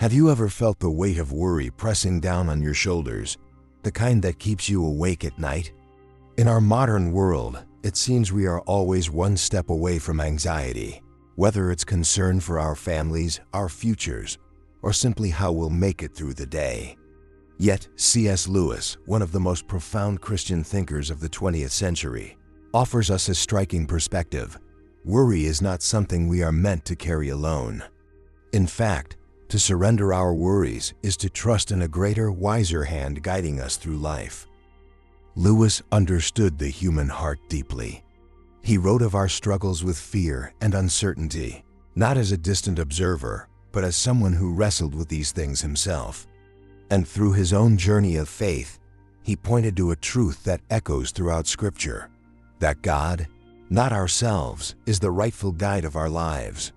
Have you ever felt the weight of worry pressing down on your shoulders, the kind that keeps you awake at night? In our modern world, it seems we are always one step away from anxiety, whether it's concern for our families, our futures, or simply how we'll make it through the day. Yet, C.S. Lewis, one of the most profound Christian thinkers of the 20th century, offers us a striking perspective. Worry is not something we are meant to carry alone. In fact, to surrender our worries is to trust in a greater, wiser hand guiding us through life. Lewis understood the human heart deeply. He wrote of our struggles with fear and uncertainty, not as a distant observer, but as someone who wrestled with these things himself. And through his own journey of faith, he pointed to a truth that echoes throughout Scripture, that God, not ourselves, is the rightful guide of our lives.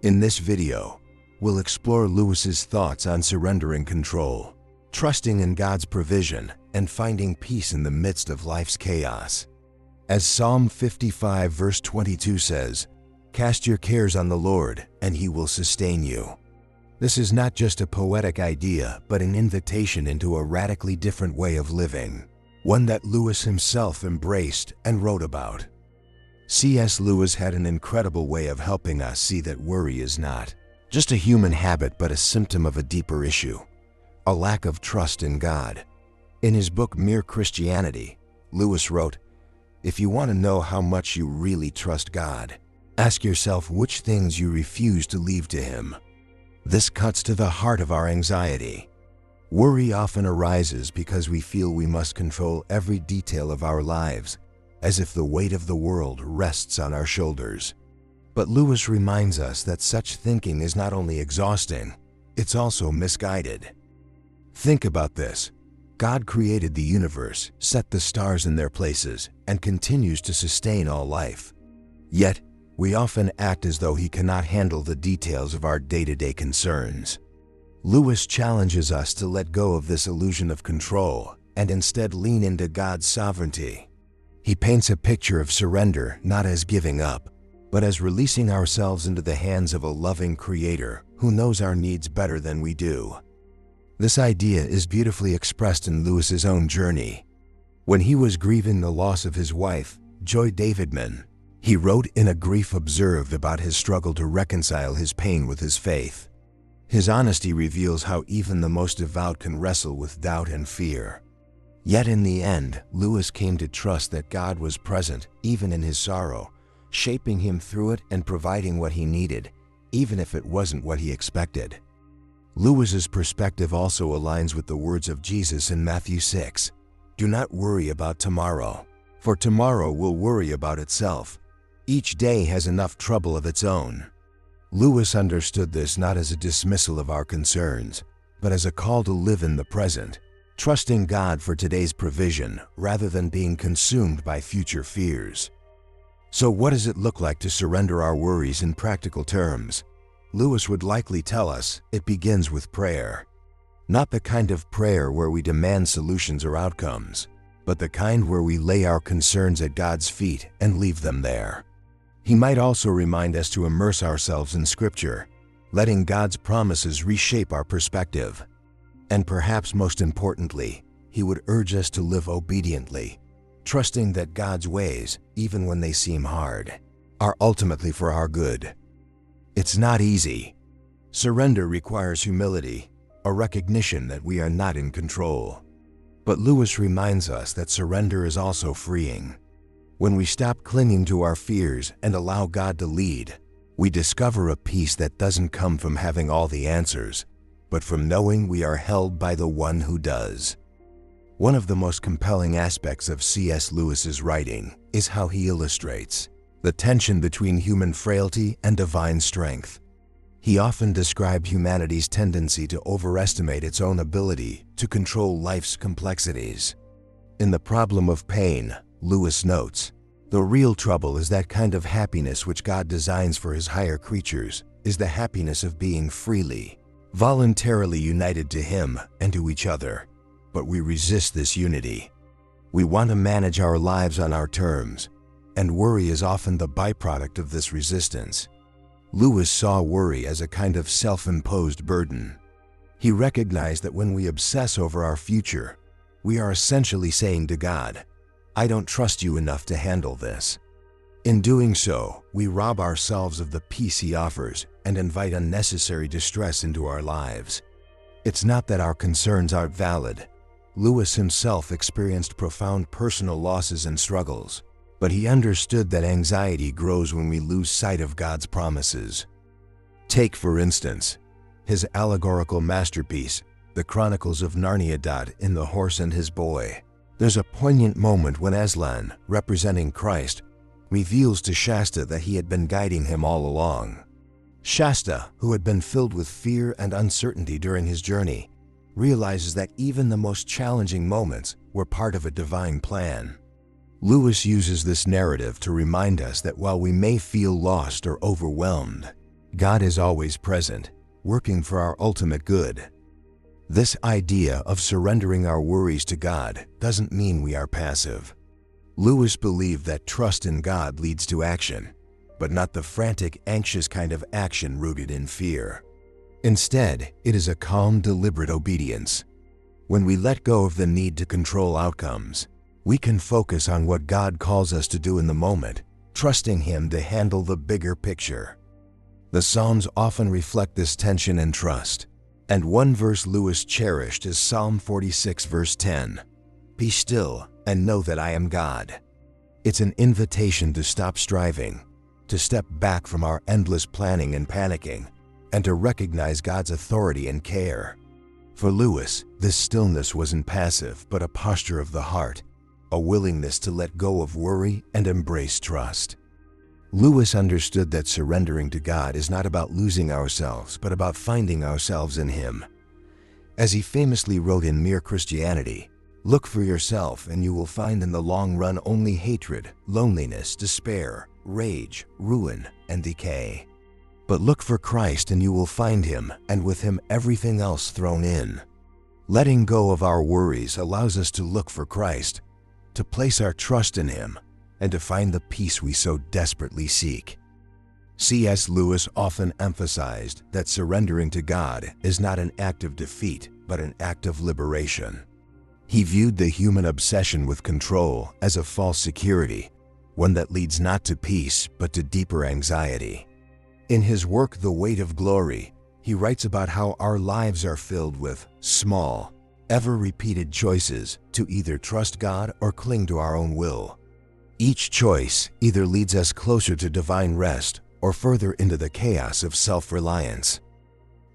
In this video, we'll explore Lewis's thoughts on surrendering control, trusting in God's provision, and finding peace in the midst of life's chaos. As Psalm 55 verse 22 says, "Cast your cares on the Lord, and He will sustain you." This is not just a poetic idea, but an invitation into a radically different way of living, one that Lewis himself embraced and wrote about. C.S. Lewis had an incredible way of helping us see that worry is not just a human habit, but a symptom of a deeper issue, a lack of trust in God. In his book Mere Christianity, Lewis wrote, "If you want to know how much you really trust God, ask yourself which things you refuse to leave to Him." This cuts to the heart of our anxiety. Worry often arises because we feel we must control every detail of our lives, as if the weight of the world rests on our shoulders. But Lewis reminds us that such thinking is not only exhausting, it's also misguided. Think about this. God created the universe, set the stars in their places, and continues to sustain all life. Yet, we often act as though He cannot handle the details of our day-to-day concerns. Lewis challenges us to let go of this illusion of control and instead lean into God's sovereignty. He paints a picture of surrender not as giving up, but as releasing ourselves into the hands of a loving Creator who knows our needs better than we do. This idea is beautifully expressed in Lewis's own journey. When he was grieving the loss of his wife, Joy Davidman, he wrote in A Grief Observed about his struggle to reconcile his pain with his faith. His honesty reveals how even the most devout can wrestle with doubt and fear. Yet in the end, Lewis came to trust that God was present even in his sorrow, shaping him through it and providing what he needed, even if it wasn't what he expected. Lewis's perspective also aligns with the words of Jesus in Matthew 6. "Do not worry about tomorrow, for tomorrow will worry about itself. Each day has enough trouble of its own." Lewis understood this not as a dismissal of our concerns, but as a call to live in the present, trusting God for today's provision rather than being consumed by future fears. So what does it look like to surrender our worries in practical terms? Lewis would likely tell us it begins with prayer. Not the kind of prayer where we demand solutions or outcomes, but the kind where we lay our concerns at God's feet and leave them there. He might also remind us to immerse ourselves in Scripture, letting God's promises reshape our perspective. And perhaps most importantly, he would urge us to live obediently, trusting that God's ways, even when they seem hard, are ultimately for our good. It's not easy. Surrender requires humility, a recognition that we are not in control. But Lewis reminds us that surrender is also freeing. When we stop clinging to our fears and allow God to lead, we discover a peace that doesn't come from having all the answers, but from knowing we are held by the One who does. One of the most compelling aspects of C.S. Lewis's writing is how he illustrates the tension between human frailty and divine strength. He often described humanity's tendency to overestimate its own ability to control life's complexities. In The Problem of Pain, Lewis notes, "The real trouble is that kind of happiness which God designs for His higher creatures is the happiness of being freely, voluntarily united to Him and to each other. But we resist this unity. We want to manage our lives on our terms, and worry is often the byproduct of this resistance." Lewis saw worry as a kind of self-imposed burden, He recognized that when we obsess over our future, we are essentially saying to God, "I don't trust you enough to handle this." In doing so, we rob ourselves of the peace He offers and invite unnecessary distress into our lives. It's not that our concerns aren't valid. Lewis himself experienced profound personal losses and struggles, but he understood that anxiety grows when we lose sight of God's promises. Take, for instance, his allegorical masterpiece, The Chronicles of Narnia. In The Horse and His Boy, there's a poignant moment when Aslan, representing Christ, reveals to Shasta that he had been guiding him all along. Shasta, who had been filled with fear and uncertainty during his journey, realizes that even the most challenging moments were part of a divine plan. Lewis uses this narrative to remind us that while we may feel lost or overwhelmed, God is always present, working for our ultimate good. This idea of surrendering our worries to God doesn't mean we are passive. Lewis believed that trust in God leads to action, but not the frantic, anxious kind of action rooted in fear. Instead, it is a calm, deliberate obedience. When we let go of the need to control outcomes, we can focus on what God calls us to do in the moment, trusting Him to handle the bigger picture. The Psalms often reflect this tension and trust, and one verse Lewis cherished is Psalm 46 verse 10. "Be still and know that I am God." It's an invitation to stop striving, to step back from our endless planning and panicking, and to recognize God's authority and care. For Lewis, this stillness wasn't passive, but a posture of the heart, a willingness to let go of worry and embrace trust. Lewis understood that surrendering to God is not about losing ourselves, but about finding ourselves in Him. As he famously wrote in Mere Christianity, "Look for yourself and you will find in the long run only hatred, loneliness, despair, rage, ruin, and decay. But look for Christ and you will find Him, and with Him everything else thrown in." Letting go of our worries allows us to look for Christ, to place our trust in Him, and to find the peace we so desperately seek. C.S. Lewis often emphasized that surrendering to God is not an act of defeat, but an act of liberation. He viewed the human obsession with control as a false security, one that leads not to peace, but to deeper anxiety. In his work, The Weight of Glory, he writes about how our lives are filled with small, ever-repeated choices to either trust God or cling to our own will. Each choice either leads us closer to divine rest or further into the chaos of self-reliance.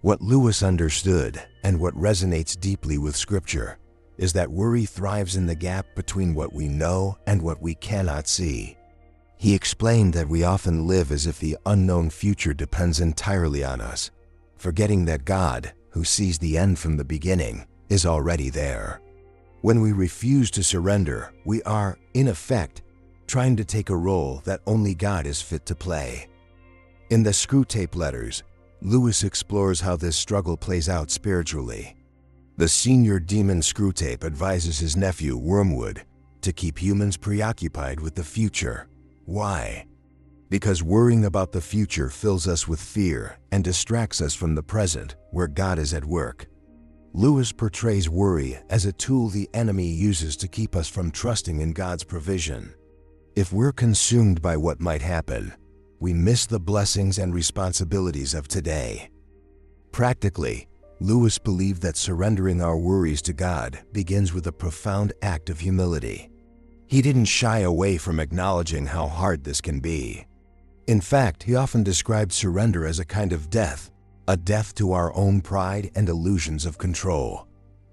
What Lewis understood, and what resonates deeply with Scripture, is that worry thrives in the gap between what we know and what we cannot see. He explained that we often live as if the unknown future depends entirely on us, forgetting that God, who sees the end from the beginning, is already there. When we refuse to surrender, we are, in effect, trying to take a role that only God is fit to play. In the Screwtape Letters, Lewis explores how this struggle plays out spiritually. The senior demon Screwtape advises his nephew, Wormwood, to keep humans preoccupied with the future. Why? Because worrying about the future fills us with fear and distracts us from the present, where God is at work. Lewis portrays worry as a tool the enemy uses to keep us from trusting in God's provision. If we're consumed by what might happen, we miss the blessings and responsibilities of today. Practically, Lewis believed that surrendering our worries to God begins with a profound act of humility. He didn't shy away from acknowledging how hard this can be. In fact, he often described surrender as a kind of death, a death to our own pride and illusions of control.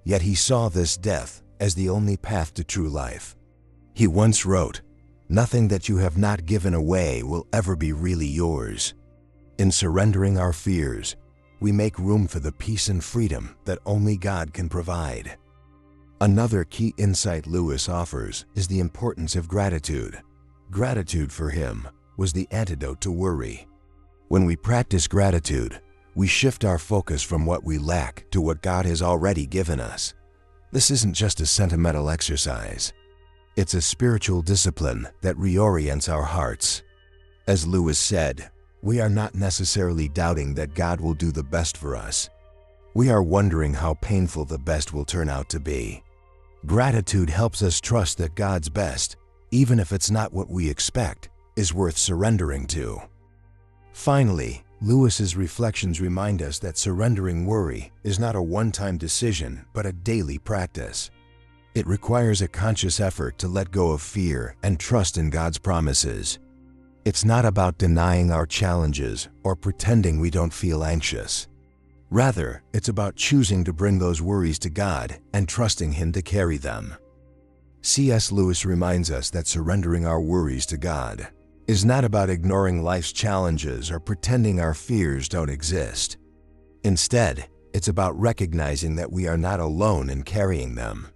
Yet he saw this death as the only path to true life. He once wrote, "Nothing that you have not given away will ever be really yours." In surrendering our fears, we make room for the peace and freedom that only God can provide. Another key insight Lewis offers is the importance of gratitude. Gratitude for him was the antidote to worry. When we practice gratitude, we shift our focus from what we lack to what God has already given us. This isn't just a sentimental exercise. It's a spiritual discipline that reorients our hearts. As Lewis said, we are not necessarily doubting that God will do the best for us. we are wondering how painful the best will turn out to be. Gratitude helps us trust that God's best, even if it's not what we expect, is worth surrendering to. Finally, Lewis's reflections remind us that surrendering worry is not a one-time decision, but a daily practice. It requires a conscious effort to let go of fear and trust in God's promises. It's not about denying our challenges or pretending we don't feel anxious. Rather, it's about choosing to bring those worries to God and trusting Him to carry them. C.S. Lewis reminds us that surrendering our worries to God is not about ignoring life's challenges or pretending our fears don't exist. Instead, it's about recognizing that we are not alone in carrying them.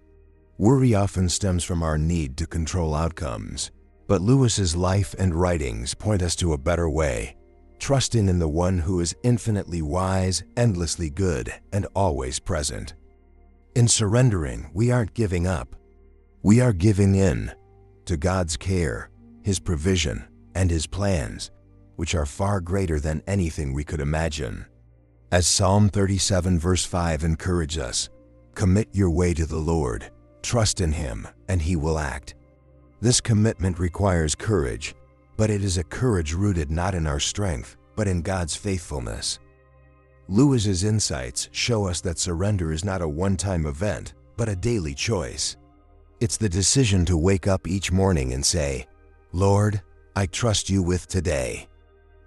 Worry often stems from our need to control outcomes, but Lewis's life and writings point us to a better way, trusting in the one who is infinitely wise, endlessly good, and always present. In surrendering, we aren't giving up. We are giving in to God's care, His provision, and His plans, which are far greater than anything we could imagine. As Psalm 37 verse 5 encourages us, "Commit your way to the Lord, trust in Him, and He will act." This commitment requires courage, but it is a courage rooted not in our strength, but in God's faithfulness. Lewis's insights show us that surrender is not a one-time event, but a daily choice. It's the decision to wake up each morning and say, "Lord, I trust you with today."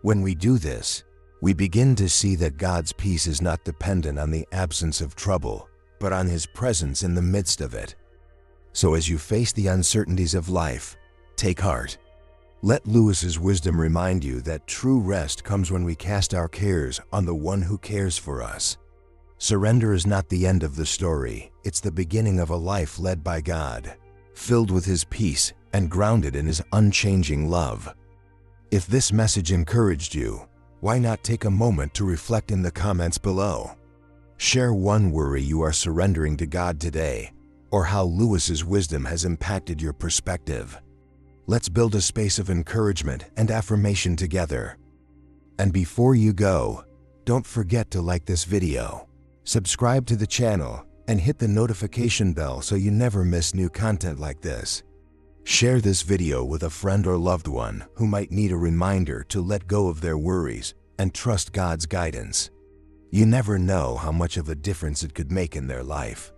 When we do this, we begin to see that God's peace is not dependent on the absence of trouble, but on His presence in the midst of it. So as you face the uncertainties of life, take heart. Let Lewis's wisdom remind you that true rest comes when we cast our cares on the one who cares for us. Surrender is not the end of the story, it's the beginning of a life led by God, filled with His peace and grounded in His unchanging love. If this message encouraged you, why not take a moment to reflect in the comments below? Share one worry you are surrendering to God today, or how Lewis's wisdom has impacted your perspective. Let's build a space of encouragement and affirmation together. And before you go, don't forget to like this video, subscribe to the channel, and hit the notification bell so you never miss new content like this. Share this video with a friend or loved one who might need a reminder to let go of their worries and trust God's guidance. You never know how much of a difference it could make in their life.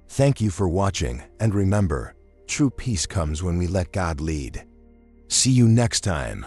Thank you for watching, and remember, true peace comes when we let God lead. See you next time.